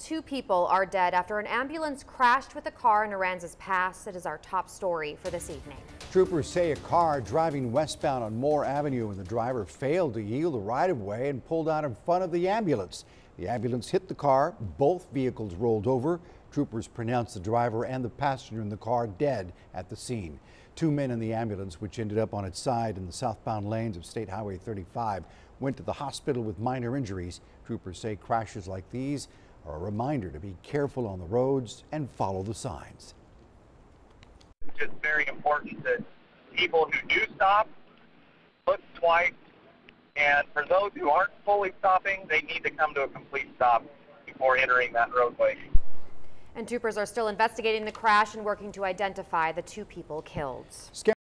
Two people are dead after an ambulance crashed with a car in Aransas Pass. It is our top story for this evening. Troopers say a car driving westbound on Moore Avenue and the driver failed to yield the right-of-way and pulled out in front of the ambulance. The ambulance hit the car. Both vehicles rolled over. Troopers pronounced the driver and the passenger in the car dead at the scene. Two men in the ambulance, which ended up on its side in the southbound lanes of State Highway 35, went to the hospital with minor injuries. Troopers say crashes like these are a reminder to be careful on the roads and follow the signs. It's just very important that people who do stop look twice, and for those who aren't fully stopping, they need to come to a complete stop before entering that roadway. And troopers are still investigating the crash and working to identify the two people killed.